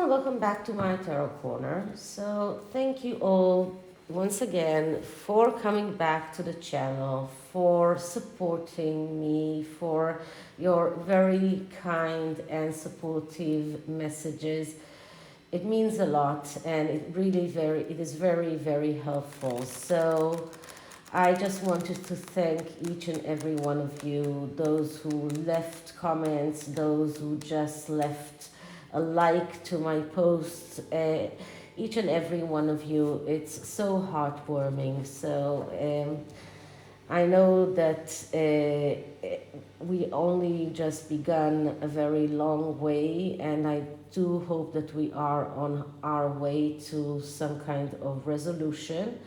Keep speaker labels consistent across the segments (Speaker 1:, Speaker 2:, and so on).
Speaker 1: everyone, welcome back to my Tarot Corner. So thank you all once again for coming back to the channel, for supporting me, for your very kind and supportive messages. It means a lot, and it is very, very helpful. So I just wanted to thank each and every one of you, those who left comments, those who just left a like to my posts, each and every one of you. It's so heartwarming. So I know that we only just begun a very long way, and I do hope that we are on our way to some kind of resolution.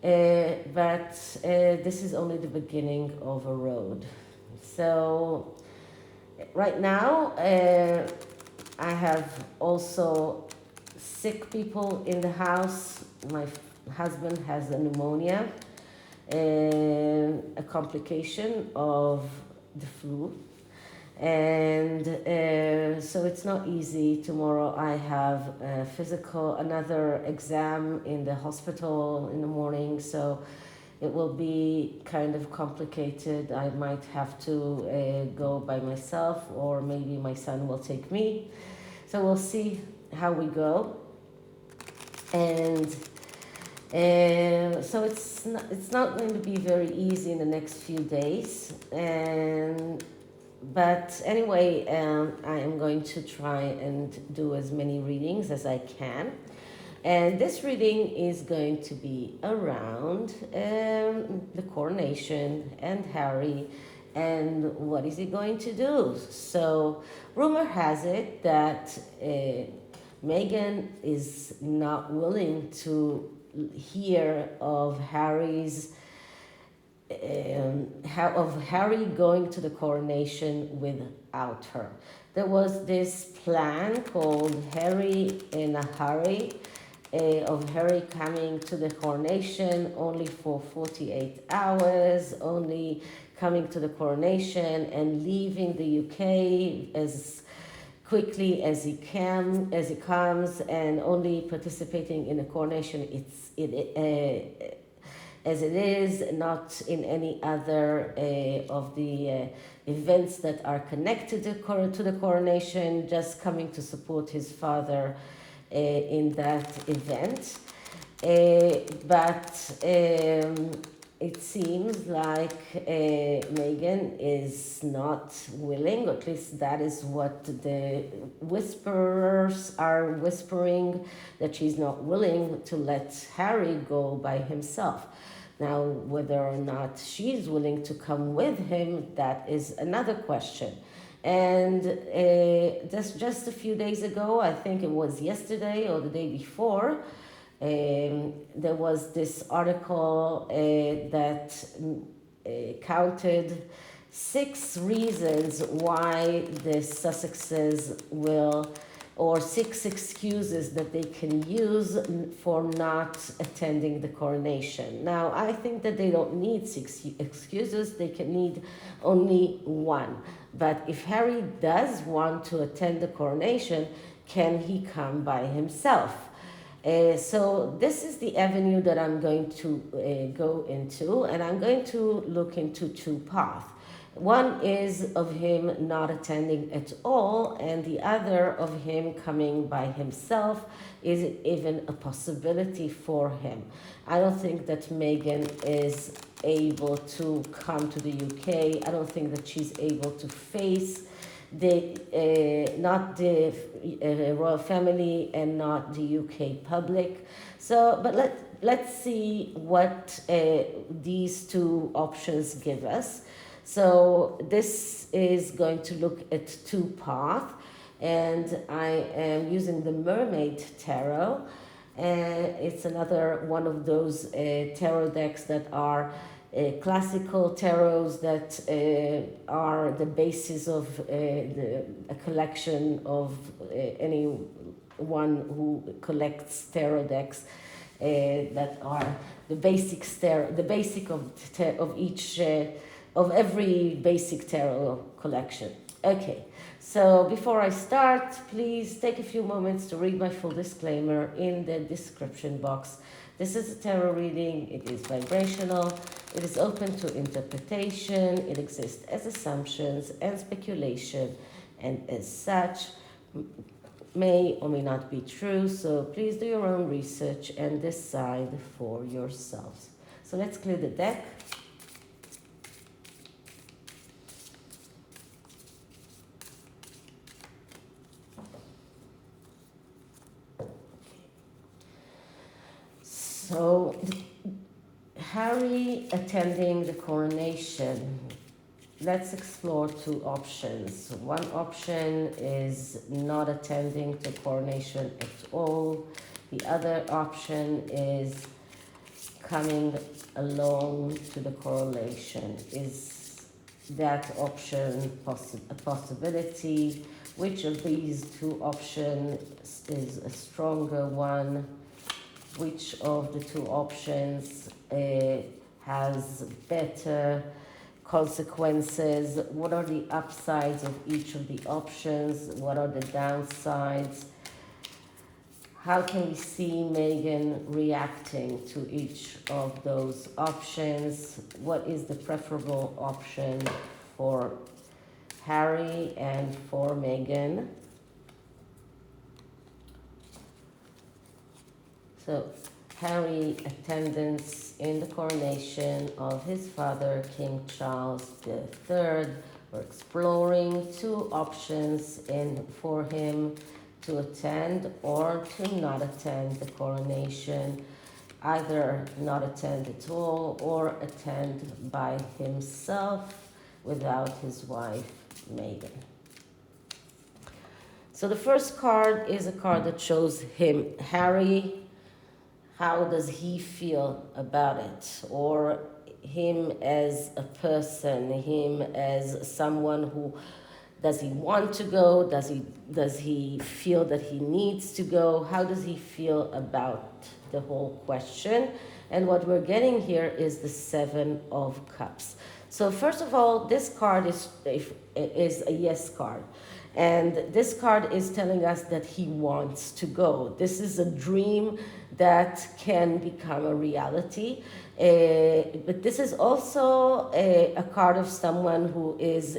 Speaker 1: But this is only the beginning of a road. So right now, I have also sick people in the house. My husband has a pneumonia, a complication of the flu. And so it's not easy. Tomorrow I have another exam in the hospital in the morning, so it will be kind of complicated. I might have to go by myself, or maybe my son will take me. So we'll see how we go. And so it's not going to be very easy in the next few days. But anyway, I am going to try and do as many readings as I can. And this reading is going to be around the coronation and Harry and what is he going to do. So rumor has it that Meghan is not willing to hear of Harry going to the coronation without her. There was this plan called Harry in a Hurry, of Harry coming to the coronation only for 48 hours, only coming to the coronation and leaving the UK as quickly as he comes, and only participating in the coronation as it is, not in any other of the events that are connected to the coronation, just coming to support his father in that event. But it seems like Meghan is not willing, or at least that is what the whisperers are whispering, that she's not willing to let Harry go by himself. Now, whether or not she's willing to come with him, that is another question. And just a few days ago, I think it was yesterday or the day before, there was this article that counted 6 reasons why the Sussexes will, or 6 excuses that they can use for not attending the coronation. Now, I think that they don't need 6 excuses, they can need only 1. But if Harry does want to attend the coronation, can he come by himself? So this is the avenue that I'm going to go into, and I'm going to look into 2 paths. One is of him not attending at all, and the other of him coming by himself. Is it even a possibility for him? I don't think that Meghan is able to come to the UK. I don't think that she's able to face not the royal family and not the UK public. So, but let's see what these 2 options give us. So this is going to look at 2 paths, and I am using the MERMAID tarot. It's another one of those tarot decks that are classical tarots that are the basis of a collection of anyone who collects tarot decks, that are the basic of each of every basic tarot collection. Okay, So before I start, please take a few moments to read my full disclaimer in the description box. This is a tarot reading, it is vibrational, it is open to interpretation, it exists as assumptions and speculation, and as such may or may not be true, so please do your own research and decide for yourselves. So let's clear the deck. So, Harry attending the coronation. Let's explore two options. One option is not attending the coronation at all. The other option is coming along to the coronation. Is that option a possibility? Which of these two options is a stronger one? Which of the two options has better consequences? What are the upsides of each of the options? What are the downsides? How can we see Meghan reacting to each of those options? What is the preferable option for Harry and for Meghan? So, Harry attendance in the coronation of his father, King Charles III. We're exploring two options for him to attend or to not attend the coronation. Either not attend at all or attend by himself without his wife, Meghan. So the first card is a card that shows him, Harry. How does he feel about it? Or him as a person, him as someone who, does he want to go? Does he feel that he needs to go? How does he feel about the whole question? And what we're getting here is the Seven of Cups. So first of all, this card is a yes card. And this card is telling us that he wants to go. This is a dream that can become a reality. But this is also a card of someone who is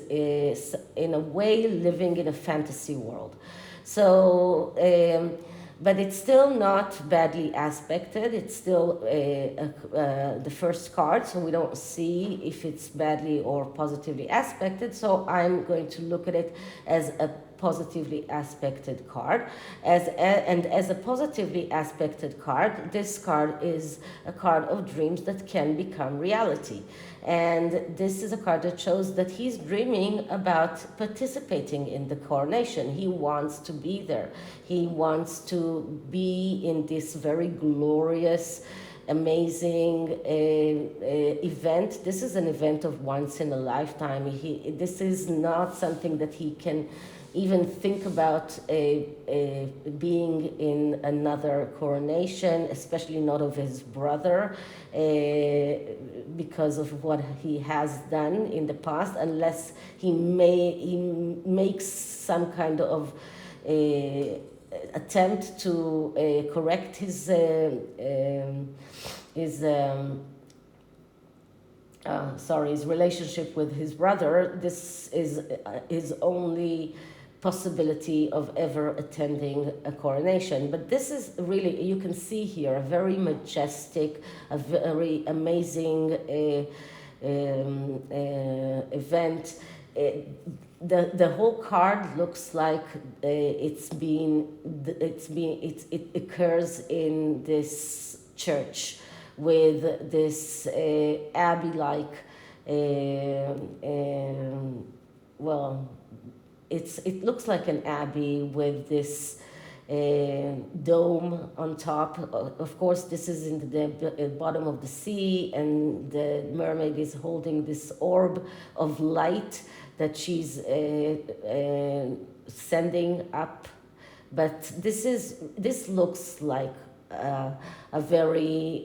Speaker 1: in a way living in a fantasy world. So, but it's still not badly aspected. It's still the first card, so we don't see if it's badly or positively aspected. So I'm going to look at it as a positively aspected card. And as a positively aspected card, this card is a card of dreams that can become reality. And this is a card that shows that he's dreaming about participating in the coronation. He wants to be there. He wants to be in this very glorious, amazing event. This is an event of once in a lifetime. This is not something that he can even think about being in another coronation, especially not of his brother, because of what he has done in the past, unless he makes some kind of attempt to correct his relationship with his brother. This is his only possibility of ever attending a coronation. But this is really, you can see here, a very majestic, a very amazing event. The whole card looks like it occurs in this church with this abbey-like, it looks like an abbey with this dome on top. Of course, this is in the bottom of the sea, and the mermaid is holding this orb of light that she's sending up. But this looks like a very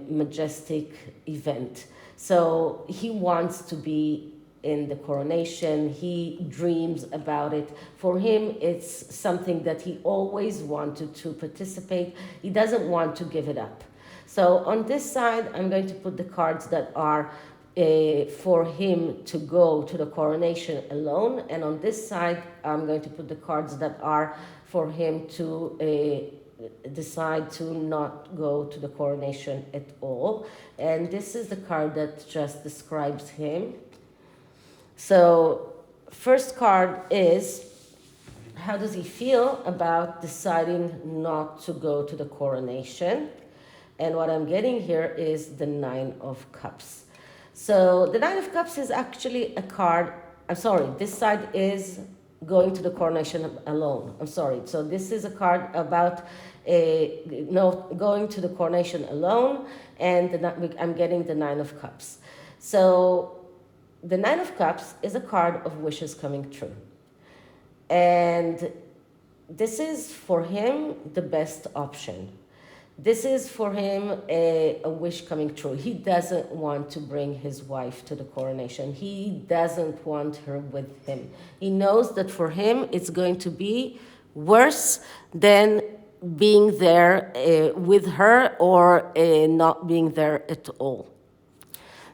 Speaker 1: majestic event. So he wants to be in the coronation. He dreams about it. For him, it's something that he always wanted to participate. He doesn't want to give it up. So on this side, I'm going to put the cards that are for him to go to the coronation alone. And on this side, I'm going to put the cards that are for him to decide to not go to the coronation at all. And this is the card that just describes him. So first card is, how does he feel about deciding not to go to the coronation? And what I'm getting here is the Nine of Cups. So the Nine of Cups is actually a card, I'm sorry, this side is going to the coronation alone. I'm sorry. So this is a card about going to the coronation alone, and I'm getting the Nine of Cups. So the Nine of Cups is a card of wishes coming true. And this is for him the best option. This is for him a wish coming true. He doesn't want to bring his wife to the coronation. He doesn't want her with him. He knows that for him it's going to be worse than being there with her or not being there at all.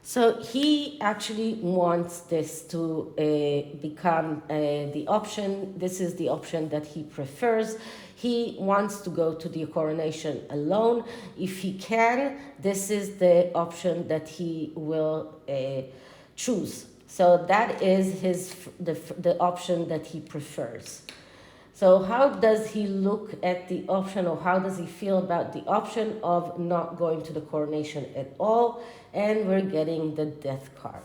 Speaker 1: So he actually wants this to become the option. This is the option that he prefers. He wants to go to the coronation alone. If he can, this is the option that he will choose. So that is the option that he prefers. So how does he look at the option, or how does he feel about the option of not going to the coronation at all? And we're getting the Death card.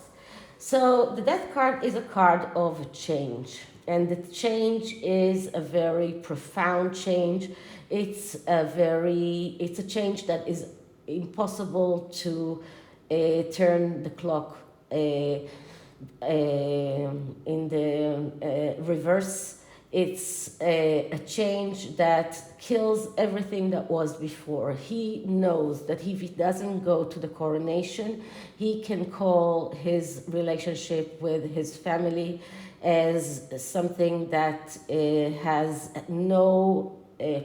Speaker 1: So the Death card is a card of change. And the change is a very profound change. It's a change that is impossible to turn the clock in the reverse. It's a change that kills everything that was before. He knows that if he doesn't go to the coronation, he can call his relationship with his family as something that has no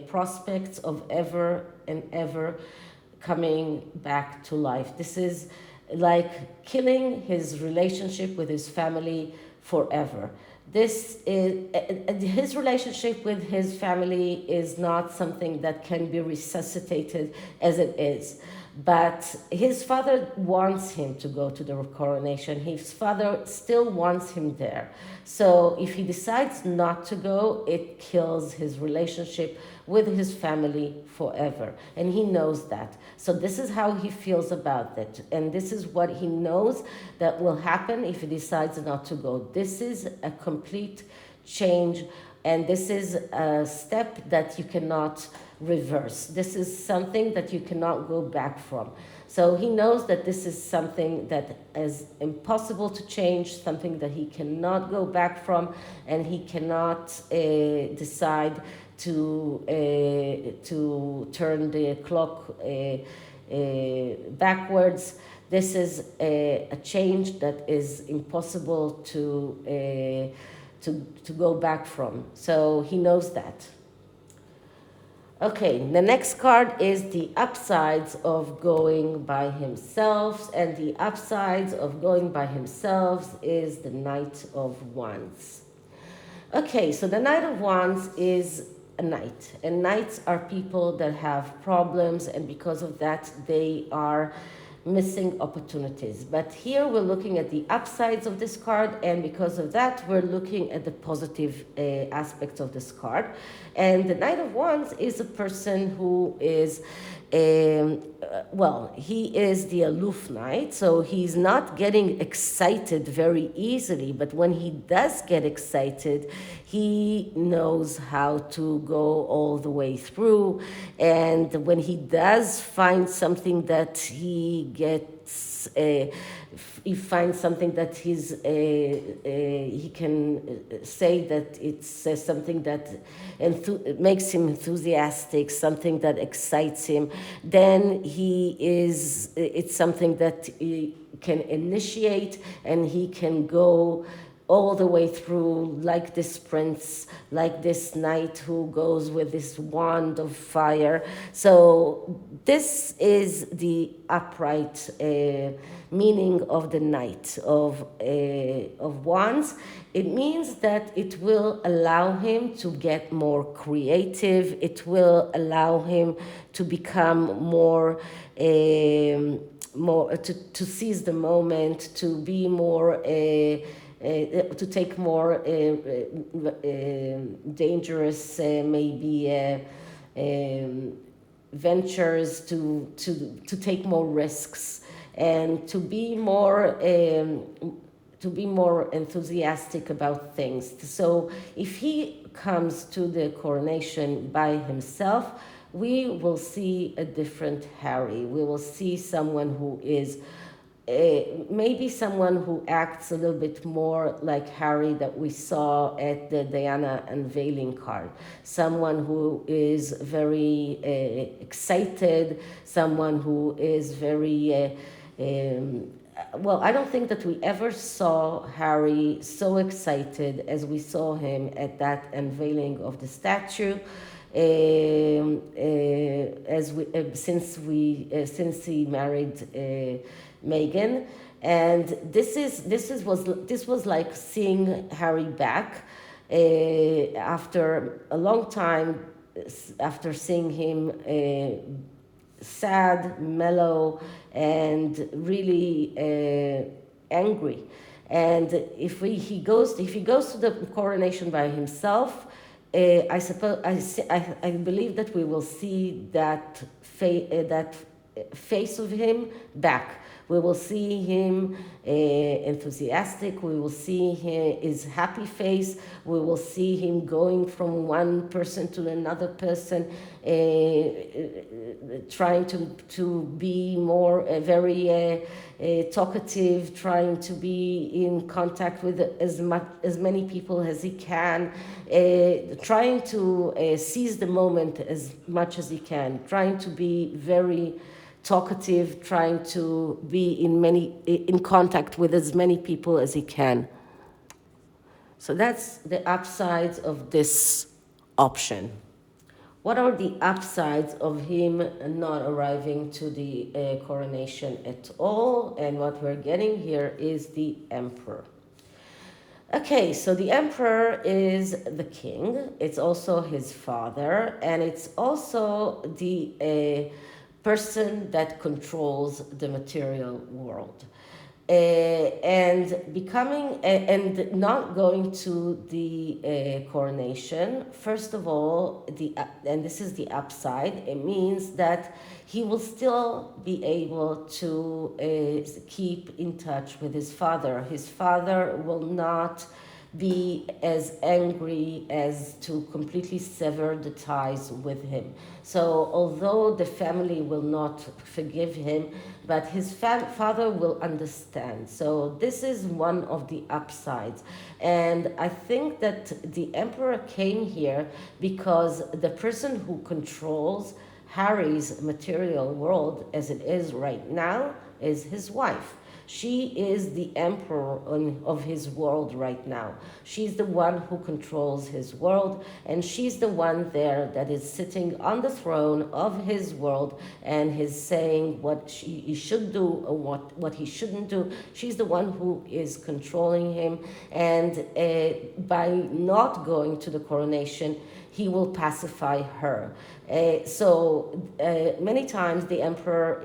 Speaker 1: prospects of ever and ever coming back to life. This is like killing his relationship with his family forever. This is his relationship with his family is not something that can be resuscitated as it is. But his father wants him to go to the coronation. His father still wants him there. So if he decides not to go, it kills his relationship with his family forever. And he knows that. So this is how he feels about it. And this is what he knows that will happen if he decides not to go. This is a complete change. And this is a step that you cannot reverse. This is something that you cannot go back from. So he knows that this is something that is impossible to change, something that he cannot go back from, and he cannot decide to turn the clock backwards. This is a change that is impossible to go back from. So he knows that. Okay, the next card is the upsides of going by himself, and the upsides of going by himself is the Knight of Wands. Okay, so the Knight of Wands is a knight, and knights are people that have problems, and because of that they are missing opportunities. But here we're looking at the upsides of this card, and because of that we're looking at the positive aspects of this card. And the Knight of Wands is a person who is he is the aloof knight, so he's not getting excited very easily, but when he does get excited, he knows how to go all the way through. And when he does find something that he gets, he finds something that he can say that it's something that makes him enthusiastic, something that excites him, then it's something that can initiate, and he can go all the way through, like this prince, like this knight who goes with this wand of fire. So this is the upright meaning of the knight of wands. It means that it will allow him to get more creative. It will allow him to become more to seize the moment, to be more to take more dangerous maybe ventures, to take more risks, and to be more enthusiastic about things. So if he comes to the coronation by himself, we will see a different Harry. We will see someone who is maybe someone who acts a little bit more like Harry that we saw at the Diana unveiling card. Someone who is very excited, someone who is very well, I don't think that we ever saw Harry so excited as we saw him at that unveiling of the statue. Since he married Meghan, and this was like seeing Harry back after a long time, after seeing him sad, mellow, and really angry. And if he goes to the coronation by himself, I believe that we will see that face of him back. We will see him enthusiastic. We will see his happy face. We will see him going from one person to another person, trying to be more very talkative, trying to be in contact with as many people as he can, trying to seize the moment as much as he can, trying to be very talkative, trying to be in contact with as many people as he can. So that's the upsides of this option. What are the upsides of him not arriving to the coronation at all? And what we're getting here is the emperor. Okay, so the emperor is the king. It's also his father, and it's also the person that controls the material world. And becoming and not going to the coronation, first of all, and this is the upside, it means that he will still be able to keep in touch with his father. His father will not be as angry as to completely sever the ties with him. So although the family will not forgive him, but his father will understand. So this is one of the upsides. And I think that the emperor came here because the person who controls Harry's material world as it is right now is his wife. She is the emperor of his world right now. She's the one who controls his world, and she's the one there that is sitting on the throne of his world and is saying what he should do or what he shouldn't do. She's the one who is controlling him, and by not going to the coronation, he will pacify her. So many times the emperor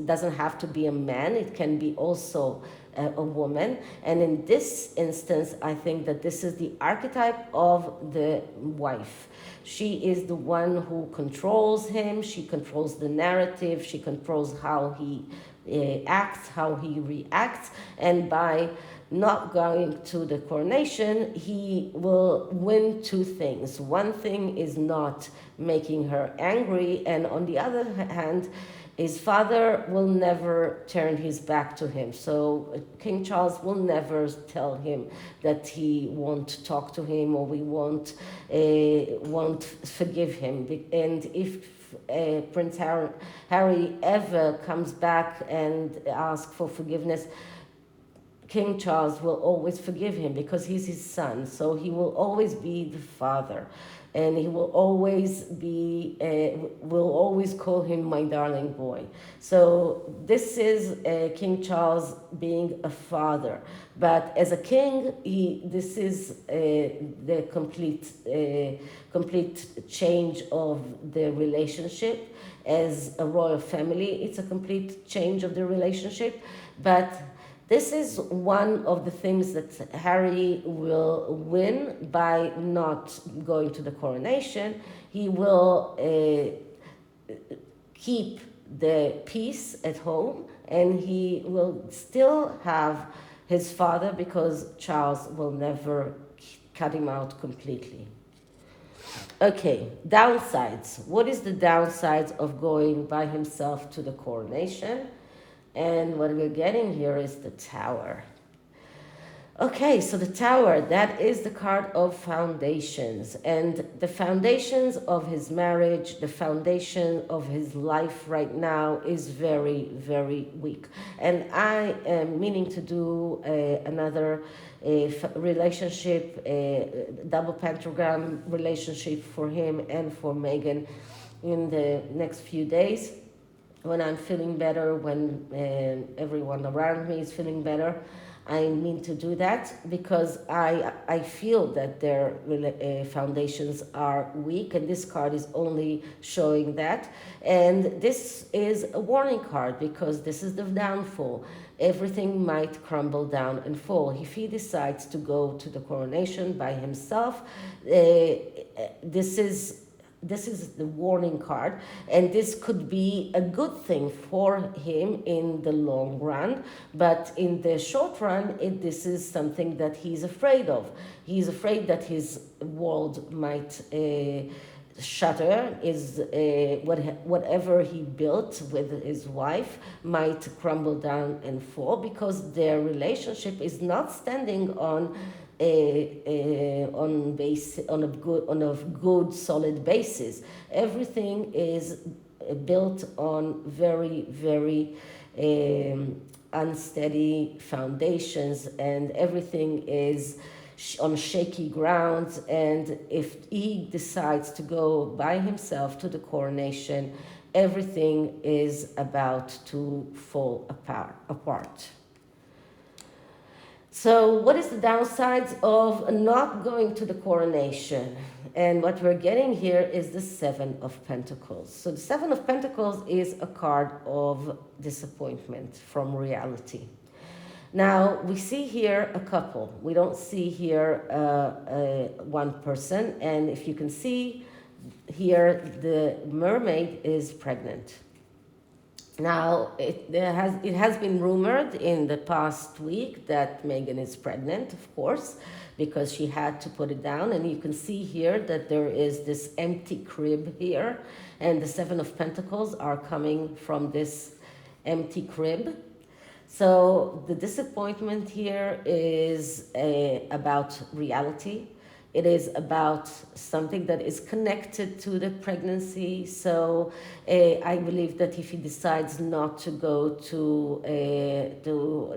Speaker 1: doesn't have to be a man, it can be also a woman. And in this instance, I think that this is the archetype of the wife. She is the one who controls him, she controls the narrative, she controls how he acts, how he reacts, and by not going to the coronation, he will win two things. One thing is not making her angry, and on the other hand, His father will never turn his back to him. So King Charles will never tell him that he won't talk to him or we won't forgive him. And if Prince Harry ever comes back and asks for forgiveness, King Charles will always forgive him because he's his son. So he will always be the father, and he will always call him my darling boy. So this is King Charles being a father, but as a king, this is the complete change of the relationship. As a royal family, it's a complete change of the relationship, but this is one of the things that Harry will win by not going to the coronation. He will keep the peace at home, and he will still have his father because Charles will never cut him out completely. Okay, downsides. What is the downsides of going by himself to the coronation? And what we're getting here is the Tower. Okay, so the Tower, that is the card of foundations. And the foundations of his marriage, the foundation of his life right now is very, very weak. And I am meaning to do another relationship, double pentagram relationship for him and for Meghan in the next few days. When I'm feeling better, when everyone around me is feeling better, I mean to do that because I feel that their foundations are weak, and this card is only showing that. And this is a warning card because this is the downfall. Everything might crumble down and fall. If he decides to go to the coronation by himself, this is the warning card, and this could be a good thing for him in the long run, but in the short run, this is something that he's afraid of. He's afraid that his world might shatter, whatever he built with his wife might crumble down and fall because their relationship is not standing on a good solid basis. Everything is built on very, very unsteady foundations, and everything is on shaky grounds. And if he decides to go by himself to the coronation, everything is about to fall apart. So what is the downsides of not going to the coronation? And what we're getting here is the Seven of Pentacles. So the Seven of Pentacles is a card of disappointment from reality. Now, we see here a couple. We don't see here one person. And if you can see here, the mermaid is pregnant. Now, it has been rumored in the past week that Meghan is pregnant, of course, because she had to put it down. And you can see here that there is this empty crib here, and the Seven of Pentacles are coming from this empty crib. So the disappointment here is about reality. It is about something that is connected to the pregnancy. So I believe that if he decides not to go to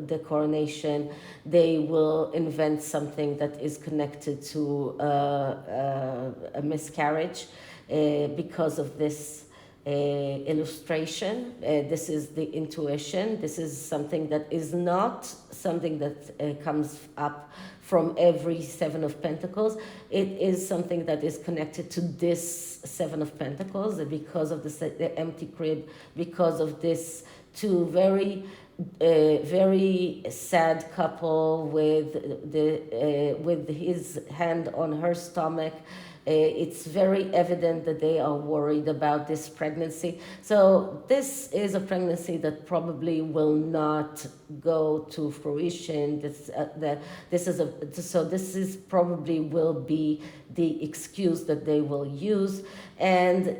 Speaker 1: the coronation, they will invent something that is connected to a miscarriage because of this illustration. This is the intuition. This is something that is not something that comes up from every Seven of Pentacles. It is something that is connected to this Seven of Pentacles with the empty crib, because of this two very sad couple with his hand on her stomach. It's very evident that they are worried about this pregnancy. So this is a pregnancy that probably will not go to fruition. This probably will be the excuse that they will use. And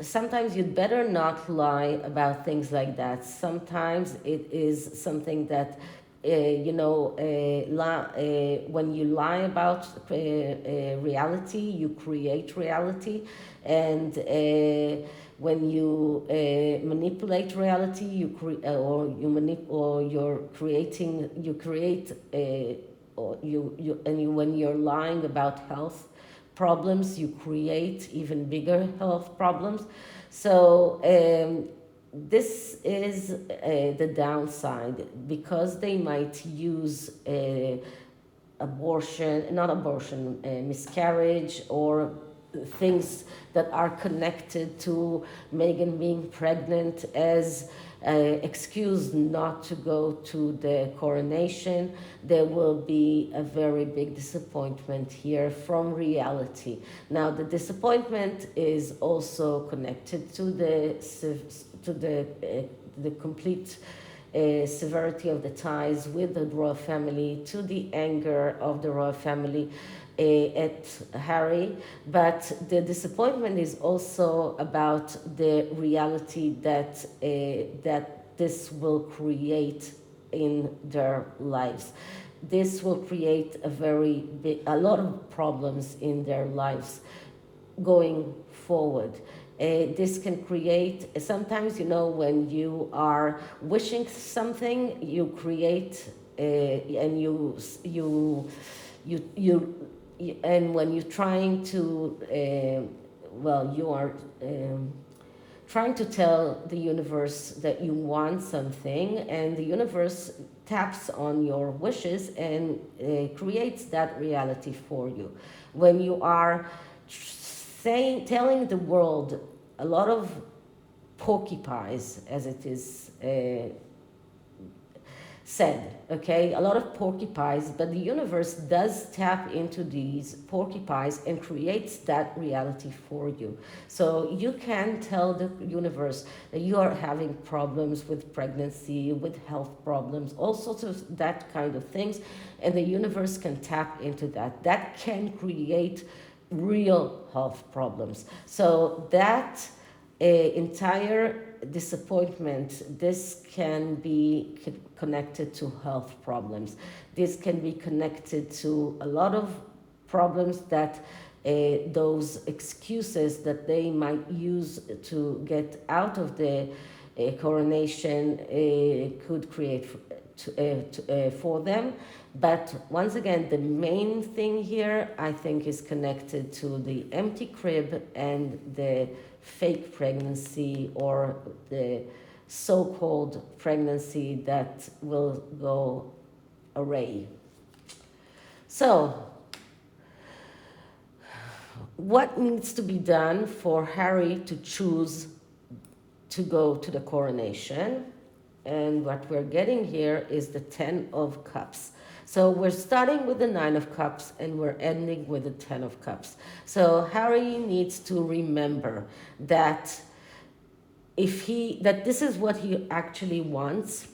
Speaker 1: sometimes you'd better not lie about things like that. Sometimes it is something that, when you lie about reality, you create reality, and when you manipulate reality, or you're creating, you create, when you're lying about health problems, you create even bigger health problems. So this is the downside, because they might use miscarriage, or things that are connected to Meghan being pregnant as excuse not to go to the coronation. There will be a very big disappointment here from reality. Now, the disappointment is also connected to the complete severity of the ties with the royal family, to the anger of the royal family at Harry, but the disappointment is also about the reality that this will create in their lives. This will create a lot of problems in their lives going forward. This can create, sometimes, when you are wishing something, you create, and and when you're trying to, you are trying to tell the universe that you want something, and the universe taps on your wishes and creates that reality for you. When you are telling the world a lot of porcupines, as it is said, okay, a lot of porcupines, but the universe does tap into these porcupines and creates that reality for you. So you can tell the universe that you are having problems with pregnancy, with health problems, all sorts of that kind of things, and the universe can tap into that. That can create real health problems. So that entire disappointment, this can be connected to health problems. This can be connected to a lot of problems that those excuses that they might use to get out of the coronation could create for them. But once again, the main thing here, I think, is connected to the empty crib and the fake pregnancy, or the so-called pregnancy that will go awry. So, what needs to be done for Harry to choose to go to the coronation? And what we're getting here is the 10 of Cups. So we're starting with the 9 of Cups and we're ending with the 10 of Cups. So Harry needs to remember that that this is what he actually wants,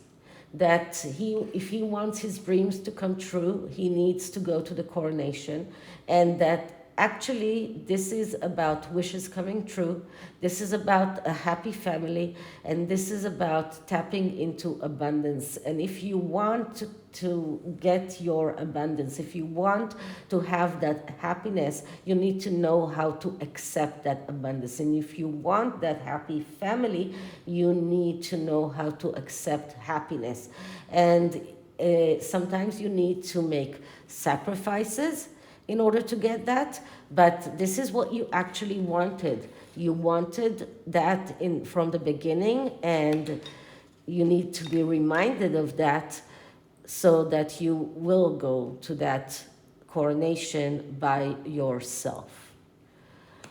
Speaker 1: that if he wants his dreams to come true, he needs to go to the coronation, and that actually this is about wishes coming true. This is about a happy family, and this is about tapping into abundance. And if you want to get your abundance, if you want to have that happiness, you need to know how to accept that abundance. And if you want that happy family, you need to know how to accept happiness. And sometimes you need to make sacrifices in order to get that, but this is what you actually wanted. You wanted that from the beginning, and you need to be reminded of that so that you will go to that coronation by yourself.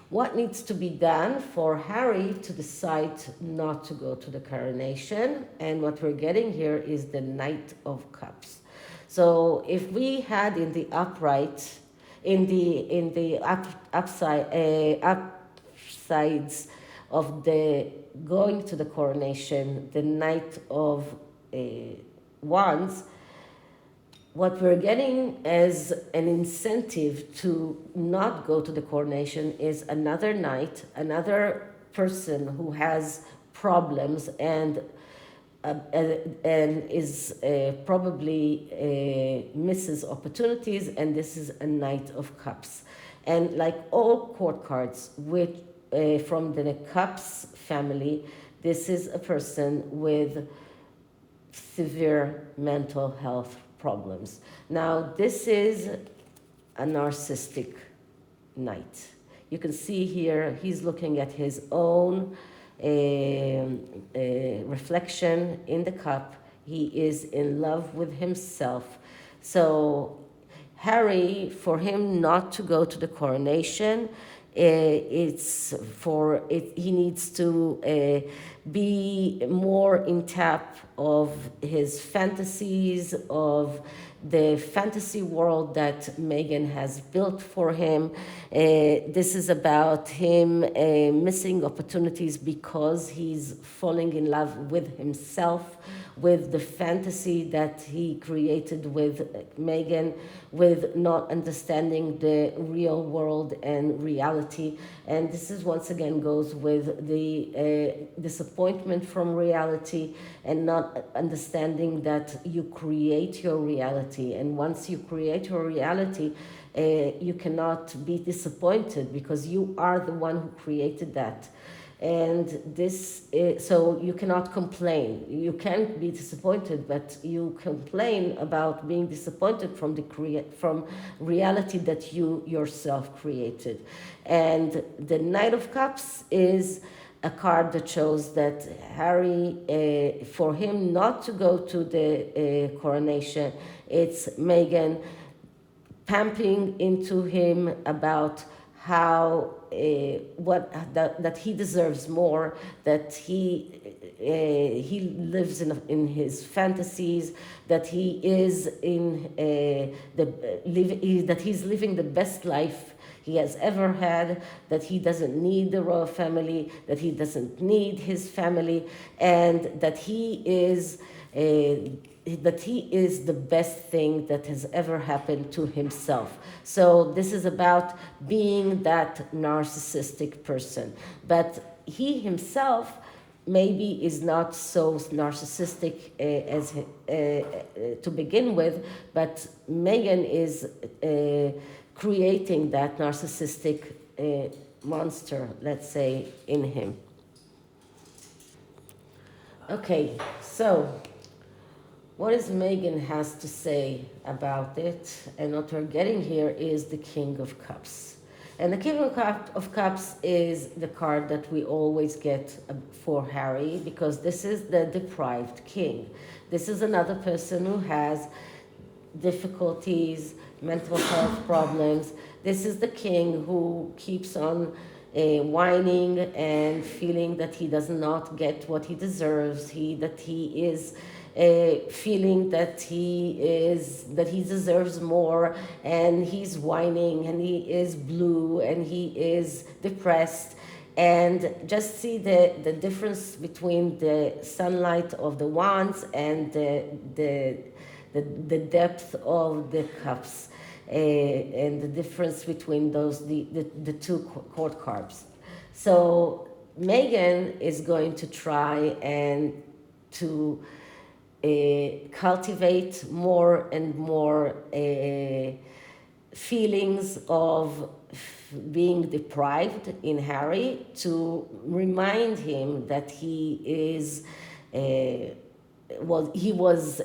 Speaker 1: What needs to be done for Harry to decide not to go to the coronation? And what we're getting here is the Knight of Cups. So if we had in the upright, upsides of the going to the coronation, the Knight of Wands, what we're getting as an incentive to not go to the coronation is another knight, another person who has problems and is probably misses opportunities, and this is a Knight of Cups. And like all court cards which from the Cups family, this is a person with severe mental health problems. Now, this is a narcissistic Knight. You can see here he's looking at his own reflection in the cup. He is in love with himself. So Harry, for him not to go to the coronation, he needs to be more in tap of his fantasies, of the fantasy world that Meghan has built for him. This is about him missing opportunities because he's falling in love with himself, with the fantasy that he created with Meghan, with not understanding the real world and reality. And this is once again goes with the disappointment from reality and not understanding that you create your reality. And once you create your reality, you cannot be disappointed because you are the one who created that. And this, so you cannot complain. You can't be disappointed, but you complain about being disappointed from from reality that you yourself created. And the Knight of Cups is a card that shows that Harry, for him not to go to the coronation, it's Meghan pumping into him about how that he deserves more, that he lives in his fantasies, that he is that he's living the best life he has ever had, that he doesn't need the royal family, that he doesn't need his family, and that he is the best thing that has ever happened to himself. So this is about being that narcissistic person. But he himself maybe is not so narcissistic to begin with, but Meghan is creating that narcissistic monster, let's say, in him. Okay, so what is Meghan has to say about it, and what we're getting here is the King of Cups. And the King of Cups is the card that we always get for Harry, because this is the deprived king. This is another person who has difficulties, mental health problems. This is the king who keeps on whining and feeling that he does not get what he deserves, that he is feeling that he deserves more, and he's whining and he is blue and he is depressed. And just see the difference between the sunlight of the wands and the depth of the cups, and the difference between those the two court cards. So Meghan is going to try and to cultivate more and more feelings of being deprived in Harry, to remind him that he is was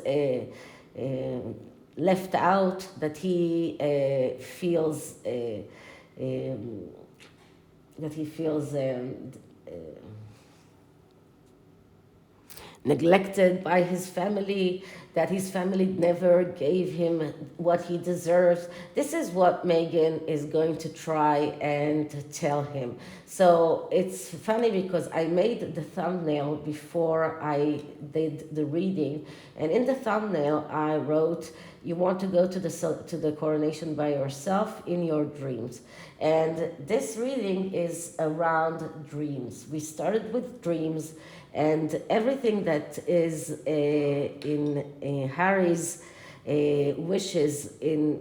Speaker 1: left out, that he feels neglected by his family, that his family never gave him what he deserves. This is what Meghan is going to try and tell him. So it's funny because I made the thumbnail before I did the reading, and in the thumbnail I wrote, you want to go to the coronation by yourself in your dreams. And this reading is around dreams. We started with dreams, and everything that is in Harry's wishes in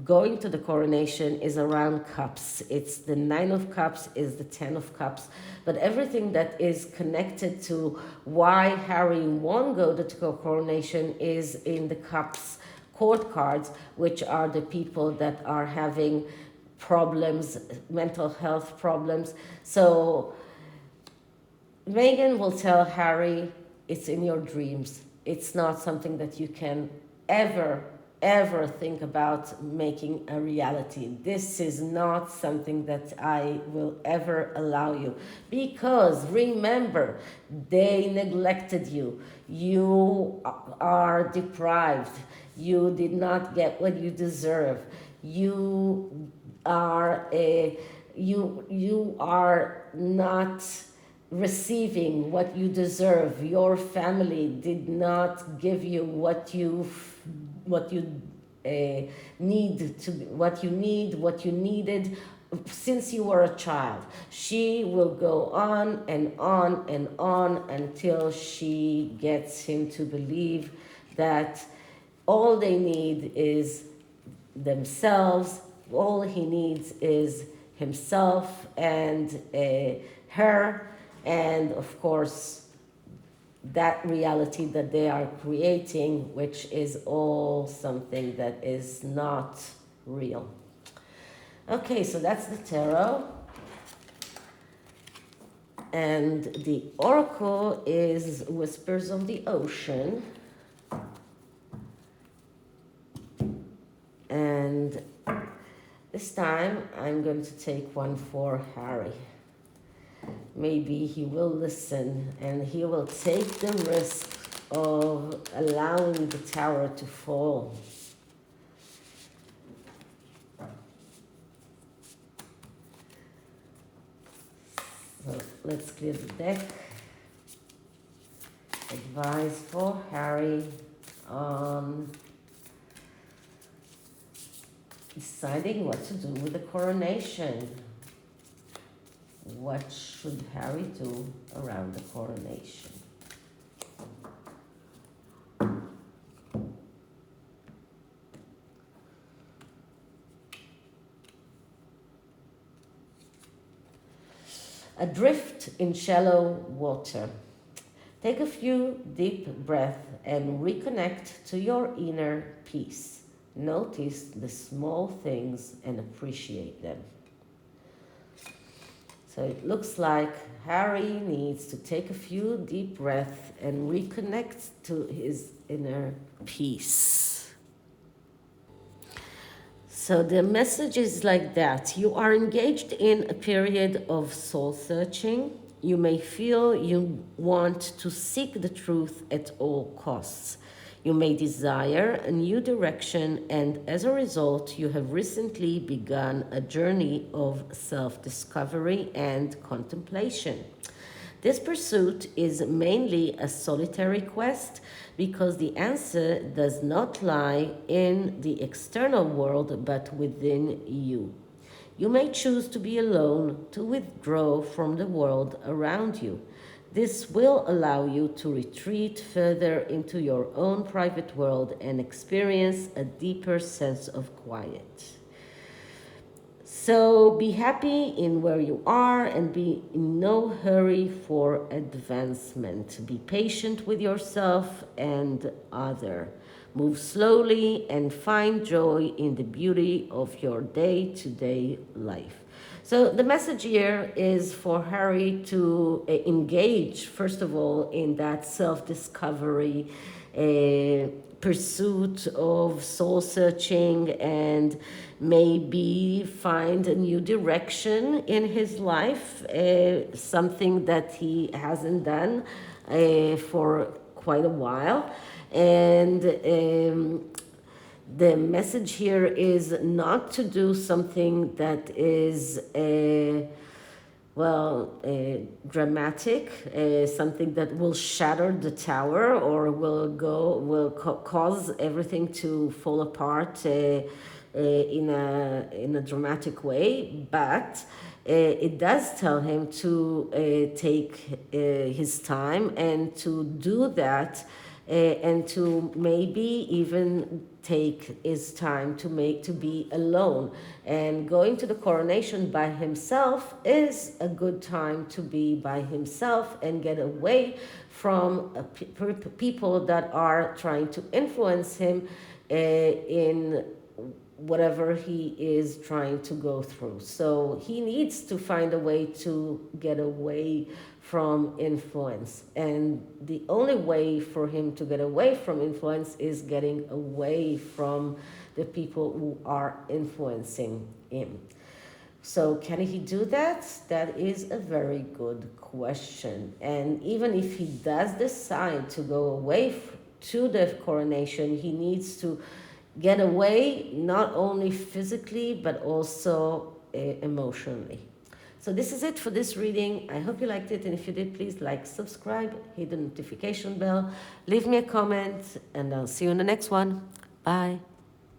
Speaker 1: going to the coronation is around cups. It's the 9 of cups, is the 10 of cups, but everything that is connected to why Harry won't go to the coronation is in the cups court cards, which are the people that are having problems, mental health problems. So Meghan will tell Harry, it's in your dreams. It's not something that you can ever think about making a reality. This is not something that I will ever allow you. Because remember, they neglected you. You are deprived. You did not get what you deserve. You are you are not receiving what you deserve. Your family did not give you what you what you needed since you were a child. She will go on and on and on until she gets him to believe that all they need is themselves. All he needs is himself and her, and of course that reality that they are creating, which is all something that is not real. Okay, so that's the tarot. And the oracle is Whispers of the Ocean. And this time I'm going to take one for Harry. Maybe he will listen and he will take the risk of allowing the tower to fall. So let's clear the deck. Advice for Harry on deciding what to do with the coronation. What should Harry do around the coronation? Adrift in shallow water. Take a few deep breaths and reconnect to your inner peace. Notice the small things and appreciate them. So it looks like Harry needs to take a few deep breaths and reconnect to his inner peace. So the message is like that. You are engaged in a period of soul searching. You may feel you want to seek the truth at all costs. You may desire a new direction, and as a result, you have recently begun a journey of self-discovery and contemplation. This pursuit is mainly a solitary quest because the answer does not lie in the external world but within you. You may choose to be alone, to withdraw from the world around you. This will allow you to retreat further into your own private world and experience a deeper sense of quiet. So be happy in where you are and be in no hurry for advancement. Be patient with yourself and other. Move slowly and find joy in the beauty of your day-to-day life. So the message here is for Harry to engage, first of all, in that self-discovery, pursuit of soul-searching, and maybe find a new direction in his life, something that he hasn't done for quite a while. And the message here is not to do something that is dramatic, something that will shatter the tower or will cause everything to fall apart in a dramatic way, but it does tell him to take his time and to do that and to maybe even take his time to be alone. And going to the coronation by himself is a good time to be by himself and get away from people that are trying to influence him in whatever he is trying to go through. So he needs to find a way to get away from influence. And the only way for him to get away from influence is getting away from the people who are influencing him. So can he do that? That is a very good question. And even if he does decide to go away to the coronation, he needs to get away not only physically but also emotionally. So this is it for this reading. I hope you liked it, and if you did, please like, subscribe, hit the notification bell, leave me a comment, and I'll see you in the next one. Bye.